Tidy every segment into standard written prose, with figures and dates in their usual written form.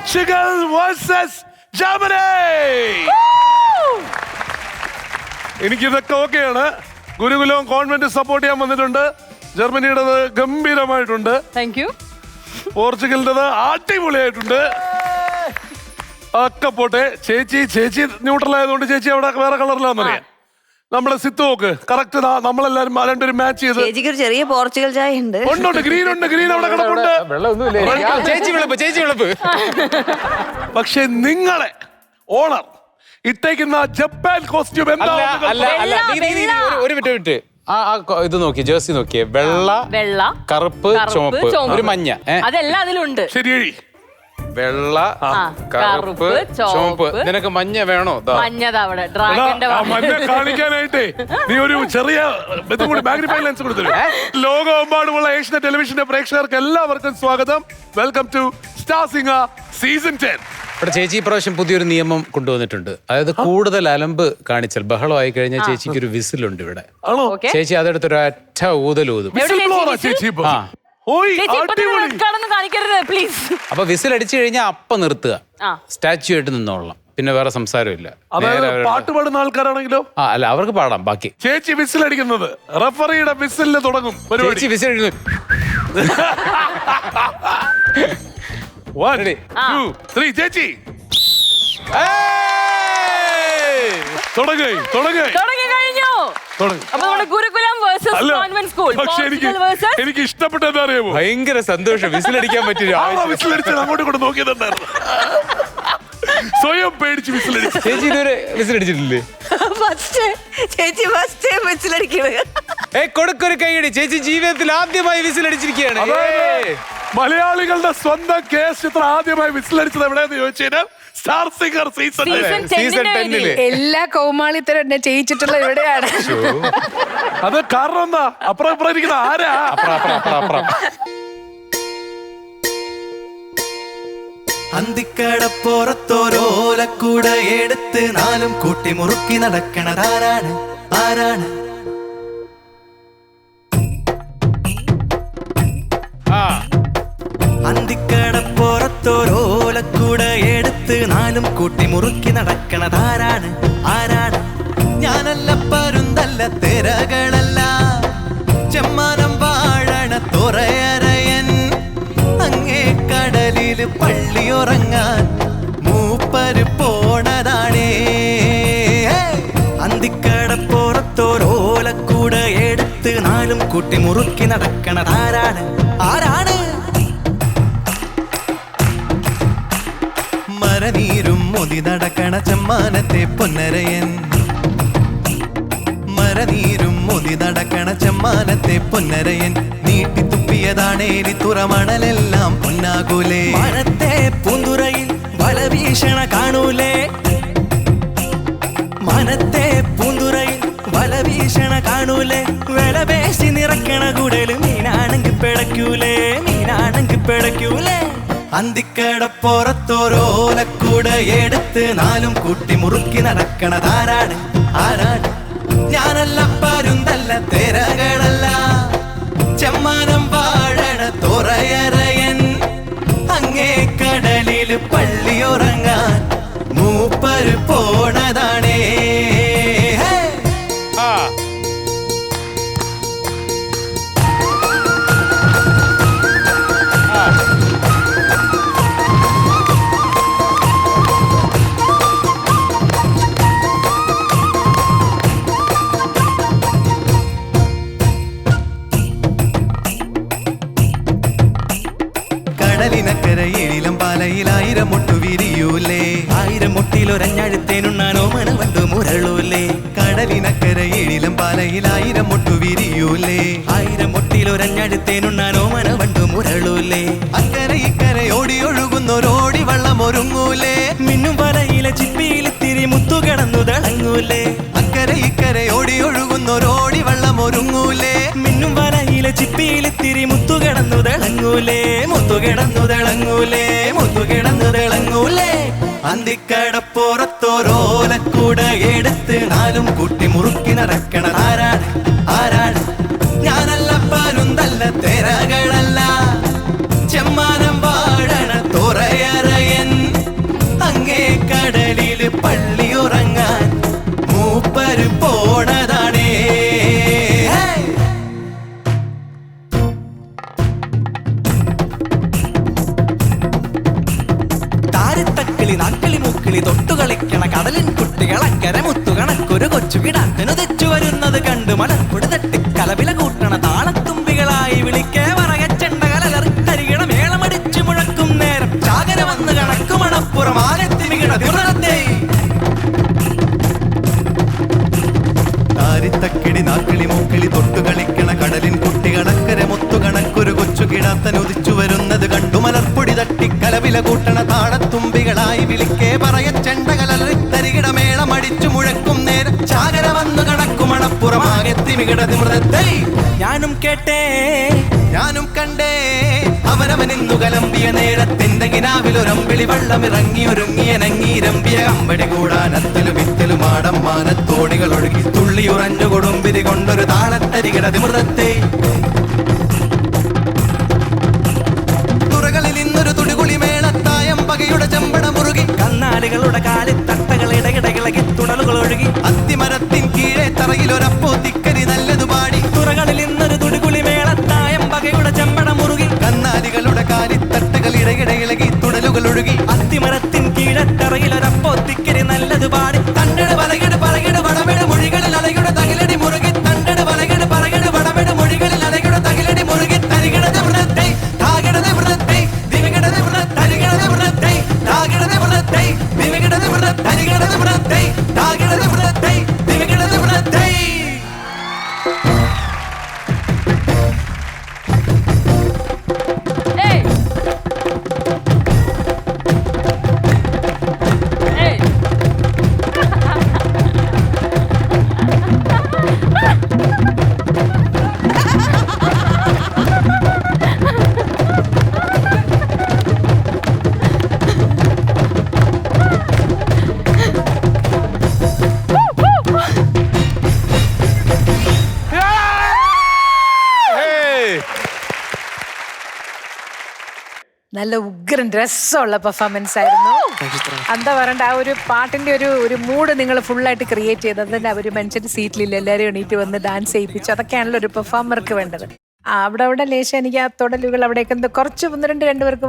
Portugal versus Germany. എനിക്കിതൊക്കെ ഓക്കെയാണ്. ഗുരുകുലവും convent support ചെയ്യാൻ വന്നിട്ടുണ്ട്. ജർമ്മനിയുടേത് ഗംഭീരമായിട്ടുണ്ട്. Thank you. പോർച്ചുഗലിൻ്റെത് അടിപൊളിയായിട്ടുണ്ട്. ഒക്കെ പോട്ടെ. ചേച്ചി ന്യൂട്രൽ ആയതുകൊണ്ട് ചേച്ചി അവിടെ വേറെ കളറിലാന്നറിയാം. നമ്മുടെ സിത്ത് നോക്ക് കറക്റ്റ്. നമ്മളെല്ലാരും രണ്ടുപേരും മാച്ച് ചെയ്ത്. ചേച്ചിക്ക് ഒരു ചെറിയ പോർച്ചുഗൽ ചായ ഉണ്ട്. ഉണ്ട്, ഗ്രീൻ ഉണ്ട്. ഗ്രീൻ അവിടെ കിടപ്പുണ്ട്. പക്ഷെ നിങ്ങളെ ഓണർ ഇട്ടേക്കുന്ന ജപ്പാൻ കോസ്റ്റ്യൂം എന്താ? ഒരു മിനിറ്റ്. ഇത് നോക്കി, ജേഴ്സി നോക്കിയേ. വെള്ള, കറുപ്പ്, ചുവപ്പ്, ഒരു മഞ്ഞ. അതെല്ലാം അതിലുണ്ട്. ശരി. വെള്ള, കറുപ്പ്, ചുവപ്പ്. നിനക്ക് മഞ്ഞ വേണോ? മഞ്ഞതാ ഡ്രാഗന്റെ മഞ്ഞ കാണിക്കാനായിട്ടേ നീ ഒരു ചെറിയ മാഗ്നിഫൈ ലെൻസ് കൊടുത്തില്ല. ലോകമെമ്പാടുമുള്ള ഏഷ്യൻ ടെലിവിഷന്റെ പ്രേക്ഷകർക്ക് എല്ലാവർക്കും സ്വാഗതം. Welcome to star singer season 10. ഇവിടെ ചേച്ചി ഇപ്രാവശ്യം പുതിയൊരു നിയമം കൊണ്ടുവന്നിട്ടുണ്ട്. അതായത് കൂടുതൽ അലമ്പ് കാണിച്ചാൽ ബഹളമായി കഴിഞ്ഞാൽ ചേച്ചിക്ക് ഒരു വിസിലുണ്ട് ഇവിടെ. ചേച്ചി അതെടുത്തൊരു ഒറ്റ ഊതലൂതും. അപ്പൊ വിസിൽ അടിച്ചു കഴിഞ്ഞാൽ അപ്പൊ നിർത്തുക. സ്റ്റാച്യു ആയിട്ട് നിന്നോളാം. പിന്നെ വേറെ സംസാരമില്ല. പാട്ട് പാടുന്ന ആൾക്കാരാണെങ്കിലോ? അല്ല, അവർക്ക് പാടാം. ബാക്കി ചേച്ചി വിസിൽ അടിക്കുന്നത് റഫറിയുടെ വിസിലിന് തുടങ്ങും. ചേച്ചി വിസിൽ അടിക്കുന്നു. 1 2 3 ചേച്ചി എനിക്ക് ഇഷ്ടപ്പെട്ടത് അറിയാമോ? ഭയങ്കര സന്തോഷം. വിസിലടിക്കാൻ പറ്റില്ല. വിസിലടിച്ചാൽ അങ്ങോട്ട് കൊണ്ട് നോക്കിയിട്ടുണ്ടായിരുന്നു. സ്വയം പേടിച്ച് വിസിലടിച്ചു. ചേച്ചി ഇതുവരെ വിസിലടിച്ചിട്ടില്ലേ? ചേച്ചി ഫസ്റ്റ് വിസിലടിക്കുന്നത്. കൊടുക്കൊരു കൈയടി. ചേച്ചി ജീവിതത്തിൽ ആദ്യമായി വിസിലടിച്ചിരിക്കുകയാണ്. മലയാളികളുടെ സ്വന്തം കേസ് ചിത്രം ആദ്യമായി വിസിലടിച്ചത് എവിടെയെന്ന് ചോദിച്ചാൽ സ്റ്റാർ സിംഗർ സീസൺ 10. എല്ലാ കൗമാളിത്തരം എന്നെ ചെയ്യിച്ചിട്ടുള്ള ഇവിടെയാണ്. അത് കാരണം എന്താ? അപ്പുറം ഇപ്പുറം ഇരിക്കുന്ന ആരാ? അന്തിക്കടപ്പുറത്തോരോലക്കൂട എടുത്ത് നാലും കൂട്ടി മുറുക്കി നടക്കണതാരാണ്? ആരാണ്? അന്തിക്കടപ്പുറത്തോരോലക്കൂട എടുത്ത് നാലും കൂട്ടി മുറുക്കി നടക്കണതാരാണ്? ആരാണ്? ഞാനല്ല, പരുന്തല്ല, തിരകളല്ല, ചെമ്മാനം വാഴണ തുറയറയൻ. അങ്ങേ കടലില് പള്ളിയുറങ്ങാൻ മൂപ്പര് പോണതാണേ. അന്തിക്കടപ്പുറത്തോരോലക്കൂട എടുത്ത് നാലും കൂട്ടി മുറുക്കി നടക്കണതാരാണ്? ആരാണ്? മരനീരും മൊതി നടക്കണ ചെമ്മാനത്തെ പൊന്നരയൻ. മരനീരും മൊതി നടക്കണ ചെമ്മാനത്തെ പൊന്നരയൻ. നീട്ടി തുപ്പിയതാണേരി തുറമണലെല്ലാം പൊന്നാകൂലേ. മരത്തെ പൂന്തുറയിൽ വലവീഷണ കാണൂലേ. മനത്തെ പൂന്തുറയിൽ വലവീഷണ കാണൂലേ. വിലപേശി നിറക്കണ കൂടല് മീനാണെങ്കി പിടയ്ക്കൂലേ. മീനാണെങ്കി പിടയ്ക്കൂലേ. അന്തിക്കടപ്പുറത്തോരോലക്കൂട എടുത്ത് നാലും കൂട്ടി മുറുക്കി നടക്കണതാരാണ്? ആരാണ്? ഞാനല്ല, പരുന്തല്ല, തിരകളല്ല, ചെമ്മാനം വാഴണ തുറയറയൻ. അങ്ങേ കടലില് പള്ളിയുറങ്ങാൻ മൂപ്പര് പോണതാണേ. കടലിനക്കരയിളം പാലയിലായിരം മുട്ടു വിരിയൂലേ. 1000 മുട്ടിലൊരഞ്ഞഴുത്തേനുണ്ണാനോ മനവണ്ടു മുരളൂലേ. കടലിനക്കരയിളം പാലയിലായിരം മുട്ടു വിരിയൂലേ. 1000 മുട്ടിലൊരഞ്ഞഴുത്തേനുണ്ണാനോ മനവണ്ടു മുരളൂലേ. അക്കരെ ഇക്കരെ ഓടി ഒഴുകുന്നൊരോടി വള്ളം ഒരുങ്ങൂലേ. മിന്നും വലയിലെ ചിപ്പിയിലിത്തിരി മുത്തു കിടന്നു തിളങ്ങൂലേ. അക്കരെ ഇക്കരെ ഓടി ഒഴുകുന്നൊരോടി വള്ളം ഒരുങ്ങൂലേ. മിന്നും വലയിലെ ചിപ്പിയിലിത്തിരി മുത്തു കിടന്നു തിളങ്ങൂലേ. മുത്തു കിടന്നു തിളങ്ങൂലേ. മുത്തു കിടന്നു തിളങ്ങൂലേ. അന്തിക്കടപ്പുറത്തോരോലക്കൂട എടുത്ത് നാലും കൂട്ടി മുറുക്കി നടക്കണതാരാണ്? ആരാണ്? ഞാനല്ല, പരുന്തല്ല, തിരകളല്ല, ചെമ്മാനം വാഴണ തുറയറയൻ. കൊച്ചുകിടാത്തനുദിച്ചു വരുന്നത് കണ്ടു മലർപ്പൊടി തട്ടി കലവില കൂട്ടണ താളത്തുമ്പികളായി വിളിക്കേ പറയച്ചെണ്ടകലറിത്തരികിട മേളമടിച്ചു മുഴക്കും നേരം ചാകര വന്ന് കണക്കുമണപ്പുറം ആകത്തിമികിട തിമൃതത്തെ താരിത്തക്കിടി നാക്കിളി മൂക്കിളി തൊട്ടു കളിക്കണ കടലിൻ കുട്ടികളക്കരെ മുത്തു കണക്കൊരു കൊച്ചു കിടാത്തനുദിച്ചു വരുന്നത് കണ്ടു മലർപ്പൊടി തട്ടി കലവില കൂട്ടണ താളത്തുമ്പികളായി വിളിക്കേ പറയച്ചെണ്ടകലറിത്തരികിട മേളമടിച്ചു മുഴക്കും നേരം ചാകര വന്നു കണക്കുമണപ്പുറമാകെ തിമികിട തിമൃതത്തെ ഞാനും കേട്ടേ ഞാനും കണ്ടേ അവനവനിന്നു കലമ്പിയ നേരത്തിന്റെ കിനാവിലൊരമ്പിളി വെള്ളമിറങ്ങി ഒരുങ്ങിയ നങ്ങീരമ്പിയ കമ്പടി കൂടാനത്തിലും ഇത്തലും ആടം മാനത്തോടികൾ ഒഴുകി തുള്ളിയുറഞ്ഞു കൊടുമ്പിരി കൊണ്ടൊരു താളത്തരികിട തിമൃതത്തെ തുറകളിൽ ഇന്നൊരു തുടികുളി മേളത്തായം പകയുടെ ചെമ്പട മുറുകി കന്നാലികളുടെ കാലിത്തട്ടകൾ ഇടകിടകിളകി തുടലുകൾ ഒഴുകി അത്തിമരത്തിൻ കീഴെ തറയിലൊരപ്പോ തിക്കരി നല്ലതു പാടി തുറകളിൽ ഇന്നൊരു തുടികുളി മേളത്തായം പകയുടെ ചെമ്പട മുറുകി കന്നാലികളുടെ കാലിത്തട്ടകൾ ഇടകിടകിളകി തുടലുകൾ ഒഴുകി അത്തിമരത്തിൻ കീഴെ തറയിലൊരപ്പോ തിക്കരി നല്ലതു പാടി തണ്ടട് വലകിട് പറകിട് വടമെട് മൊഴികളിൽ അലയുടെ തകിലടി മുറുകി തണ്ടട് വലകിട് പറകിട് വടമെട് മൊഴികളിൽ അലയുടെ തകിലടി മുറുകി തരികിടത് വൃത്തത്തെ താകിടത് വൃത്തത്തെ ദിവികിടത് വൃത്ത തരികിടത് വൃത്തത്തെ താകിടത് വൃത്തത്തെ ദിവികിടത് വൃത്ത തരികിടത് വൃത്തത്തെ താകിടത് വൃത്തത്തെ ദിവികിടത് വൃത്തത്തെ ഏയ്. ഏയ്. നല്ല ഉഗ്രൻ രസമുള്ള പെർഫോമൻസ് ആയിരുന്നു. എന്താ പറയണ്ട, ആ ഒരു പാട്ടിന്റെ ഒരു മൂഡ് നിങ്ങൾ ഫുള്ളായിട്ട് ക്രിയേറ്റ് ചെയ്തത്. തന്നെ ഒരു മനുഷ്യൻ സീറ്റിലില്ല, എല്ലാവരും എണീറ്റ് വന്ന് ഡാൻസ് ചെയ്യിപ്പിച്ചു. അതൊക്കെയാണല്ലോ ഒരു പെർഫോമർക്ക് വേണ്ടത്. അവിടെ ലേശം എനിക്ക് ആ തുടലുകൾ അവിടേക്ക് എന്തോ കുറച്ച് രണ്ട് പേർക്ക്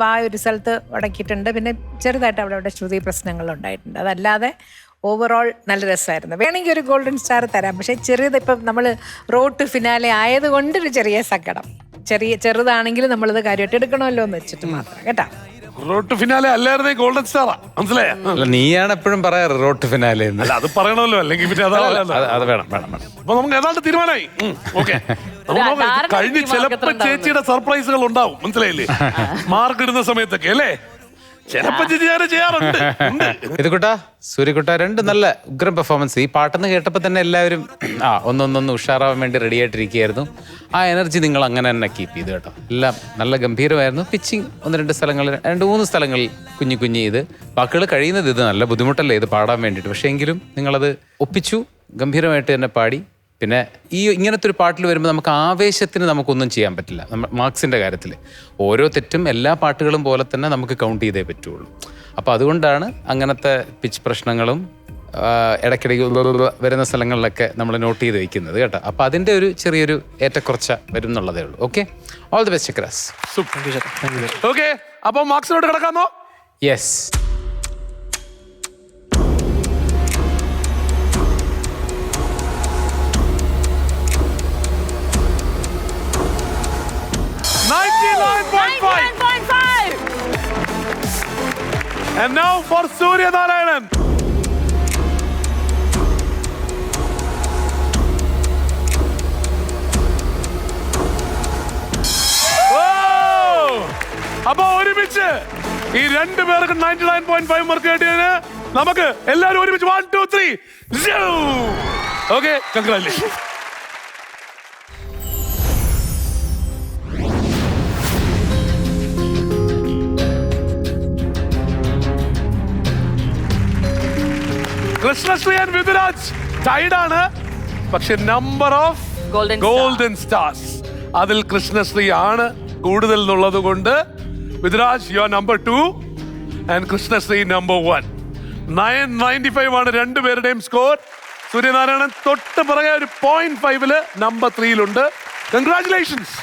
വാ ഒരു സ്ഥലത്ത് ഉടക്കിയിട്ടുണ്ട്. പിന്നെ ചെറുതായിട്ട് അവിടെ ശ്രുതി പ്രശ്നങ്ങൾ ഉണ്ടായിട്ടുണ്ട്. അതല്ലാതെ ഓവറോൾ നല്ല രസമായിരുന്നു. വേണമെങ്കിൽ ഒരു ഗോൾഡൻ സ്റ്റാർ തരാം. പക്ഷേ ചെറിയത് ഇപ്പം നമ്മൾ റോഡ് ടു ഫിനാലെ ആയതുകൊണ്ടൊരു ചെറിയ സങ്കടം. ചെറുതാണെങ്കിലും നമ്മളിത് കാര്യമായിട്ട് എടുക്കണമല്ലോ എന്ന് വെച്ചിട്ട് മാത്രം കേട്ടാ. റോഡ് ഫിനാലെ അല്ലായിരുന്നേ ഗോൾഡൻ സ്റ്റാറാ, മനസ്സിലായോ? അല്ല, നീയാണ് എപ്പോഴും പറയാറ് റോട്ട് ഫിനാലെ. അല്ല, അത് പറയണമല്ലോ, അല്ലെങ്കിൽ പിന്നെ അത് വേണം. അപ്പൊ നമുക്ക് ഏതാണ്ട് തീരുമാനമായി. ഓക്കെ, കഴിഞ്ഞ് ചിലപ്പോ ചേച്ചിയുടെ സർപ്രൈസുകൾ ഉണ്ടാവും, മനസ്സിലായില്ലേ? മാർക്ക് ഇടുന്ന സമയത്തൊക്കെ അല്ലേ? ചിലപ്പോ ചേച്ചി ഞാൻ ചെയ്യാറുണ്ട്. ഇത് കുട്ടാ, സൂര്യകുട്ട, രണ്ട് നല്ല ഉഗ്രം പെർഫോമൻസ്. ഈ പാട്ടെന്ന് കേട്ടപ്പോൾ തന്നെ എല്ലാവരും ഒന്നൊന്ന് ഉഷാറാവാൻ വേണ്ടി റെഡി ആയിട്ടിരിക്കുകയായിരുന്നു. ആ എനർജി നിങ്ങൾ അങ്ങനെ തന്നെ കീപ്പ് ചെയ്തു കേട്ടോ. എല്ലാം നല്ല ഗംഭീരമായിരുന്നു. പിച്ചിങ് 1-2 സ്ഥലങ്ങളിൽ, 2-3 സ്ഥലങ്ങളിൽ കുഞ്ഞു ഇത് വാക്കുകൾ കഴിയുന്നത്. ഇത് നല്ല ബുദ്ധിമുട്ടല്ലേ ഇത് പാടാൻ വേണ്ടിയിട്ട്. പക്ഷേ എങ്കിലും നിങ്ങളത് ഒപ്പിച്ചു, ഗംഭീരമായിട്ട് തന്നെ പാടി. പിന്നെ ഈ ഇങ്ങനത്തെ ഒരു പാട്ടിൽ വരുമ്പോൾ നമുക്ക് ആവേശത്തിന് നമുക്കൊന്നും ചെയ്യാൻ പറ്റില്ല. മാർക്സിൻ്റെ കാര്യത്തിൽ ഓരോ തെറ്റും എല്ലാ പാട്ടുകളും പോലെ തന്നെ നമുക്ക് കൗണ്ട് ചെയ്തേ പറ്റുള്ളൂ. അപ്പോൾ അതുകൊണ്ടാണ് അങ്ങനത്തെ പിച്ച് പ്രശ്നങ്ങളും ഇടയ്ക്കിടയ്ക്ക് വരുന്ന സ്ഥലങ്ങളിലൊക്കെ നമ്മൾ നോട്ട് ചെയ്ത് വയ്ക്കുന്നത് കേട്ടോ. അപ്പോൾ അതിൻ്റെ ഒരു ചെറിയൊരു ഏറ്റക്കുറച്ച വരും എന്നുള്ളതേ ഉള്ളൂ. Okay, all the best chakras. Okay, അപ്പോൾ മാർക്സിനോട് കിടക്കാമോ? Yes. And now for Surya Narayanan. അപ്പൊ ഒരുമിച്ച് ഈ 2 പേർക്ക് 99.5 മാർക്ക് കിട്ടിയതിന് നമുക്ക് എല്ലാവരും ഒരുമിച്ച് 1 2 3 okay, congratulation. Krishnasree and Vidhuraj tied ആണ്. പക്ഷെ നമ്പർ ഓഫ് ഗോൾഡൻ സ്റ്റാർസ് അതിൽ കൃഷ്ണശ്രീ ആണ് കൂടുതൽ എന്നുള്ളത് കൊണ്ട് Vidhuraj you are number 2 and Krishnasree number 1. 995 ആണ് രണ്ടുപേരുടെയും സ്കോർ. സൂര്യനാരായണൻ തൊട്ട് പുറകെ ഒരു 0.5 നമ്പർ 3 കൺഗ്രാറ്റുലേഷൻസ്.